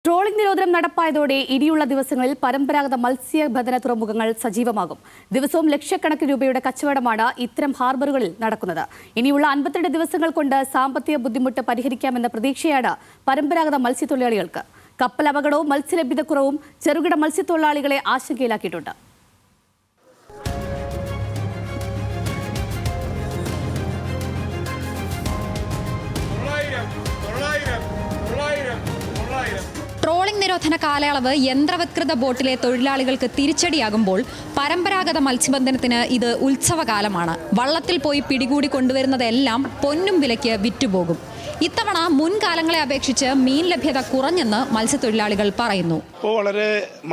Trawling നിരോധനം നടപ്പായതോടെ ഇനിയുള്ള ദിവസങ്ങളിൽ പരമ്പരാഗത മത്സ്യബന്ധന തുറമുഖങ്ങൾ സജീവമാകും. ദിവസവും ലക്ഷക്കണക്കിന് രൂപയുടെ കച്ചവടമാണ് ഇത്തരം ഹാർബറുകളിൽ നടക്കുന്നത്. ഇനിയുള്ള 52 ദിവസങ്ങൾ കൊണ്ട് സാമ്പത്തിക ബുദ്ധിമുട്ട് പരിഹരിക്കാമെന്ന പ്രതീക്ഷയാണ് പരമ്പരാഗത മത്സ്യത്തൊഴിലാളികൾക്ക്. കപ്പൽ അപകടവും മത്സ്യലഭ്യതക്കുറവും ചെറുകിട മത്സ്യത്തൊഴിലാളികളെ ആശങ്കയിലാക്കിയിട്ടുണ്ട്. ട്രോളിംഗ് നിരോധന കാലയളവ് യന്ത്രവത്കൃത ബോട്ടിലെ തൊഴിലാളികൾക്ക് തിരിച്ചടിയാകുമ്പോൾ പരമ്പരാഗത മത്സ്യബന്ധനത്തിന് ഇത് ഉത്സവകാലമാണ്. വള്ളത്തിൽ പോയി പിടികൂടി കൊണ്ടുവരുന്നതെല്ലാം പൊന്നും വിലയ്ക്ക് വിറ്റുപോകും. ഇത്തവണ മുൻകാലങ്ങളെ അപേക്ഷിച്ച് മീൻ ലഭ്യത കുറഞ്ഞെന്ന് മത്സ്യത്തൊഴിലാളികൾ പറയുന്നു. ഇപ്പോൾ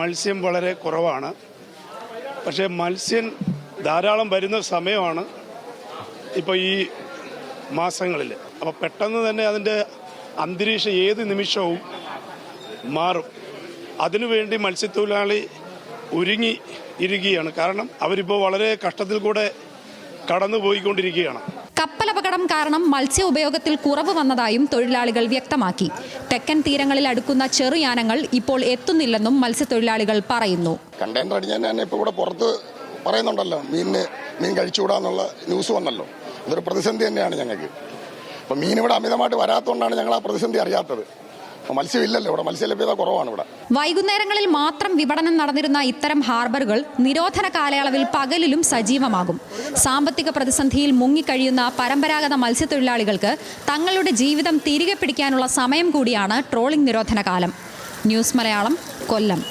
മത്സ്യം വളരെ കുറവാണ്. പക്ഷേ മത്സ്യം ധാരാളം വരുന്ന സമയമാണ് ഇപ്പോൾ ഈ മാസങ്ങളിൽ. അപ്പോൾ പെട്ടെന്ന് തന്നെ അതിൻ്റെ അന്തരീക്ഷം ഏത് നിമിഷവും മാറും. അതിനുവേണ്ടി മത്സ്യത്തൊഴിലാളി ഒരുങ്ങി ഇരിക്കുകയാണ്. കാരണം അവരിപ്പോൾ വളരെ കഷ്ടത്തിൽ കൂടെ കടന്നുപോയിക്കൊണ്ടിരിക്കുകയാണ്. കപ്പലപകടം കാരണം മത്സ്യ ഉപയോഗത്തിൽ കുറവ് വന്നതായും തൊഴിലാളികൾ വ്യക്തമാക്കി. തെക്കൻ തീരങ്ങളിൽ അടുക്കുന്ന ചെറുയാനങ്ങൾ ഇപ്പോൾ എത്തുന്നില്ലെന്നും മത്സ്യത്തൊഴിലാളികൾ പറയുന്നു. കണ്ടെയ്നർ അടിഞ്ഞാൽ തന്നെ ഇപ്പോൾ ഇവിടെ പുറത്ത് പറയുന്നുണ്ടല്ലോ, മീൻ കഴിച്ചുകൂടാന്നുള്ള ന്യൂസ് വന്നല്ലോ. അതൊരു പ്രതിസന്ധി തന്നെയാണ് ഞങ്ങൾക്ക്. അപ്പം മീൻ ഇവിടെ അമിതമായിട്ട് വരാത്തതുകൊണ്ടാണ് ഞങ്ങൾ ആ പ്രതിസന്ധി അറിയാത്തത്. മത്സ്യമില്ലല്ലോ ഇവിടെ, മത്സ്യലഭ്യത കുറവാണ് ഇവിടെ. വൈകുന്നേരങ്ങളിൽ മാത്രം വിപണനം നടന്നിരുന്ന ഇത്തരം ഹാർബറുകൾ നിരോധന കാലയളവിൽ പകലിലും സജീവമാകും. സാമ്പത്തിക പ്രതിസന്ധിയിൽ മുങ്ങിക്കഴിയുന്ന പരമ്പരാഗത മത്സ്യത്തൊഴിലാളികൾക്ക് തങ്ങളുടെ ജീവിതം തിരികെ പിടിക്കാനുള്ള സമയം കൂടിയാണ് ട്രോളിംഗ് നിരോധന കാലം. ന്യൂസ് മലയാളം, കൊല്ലം.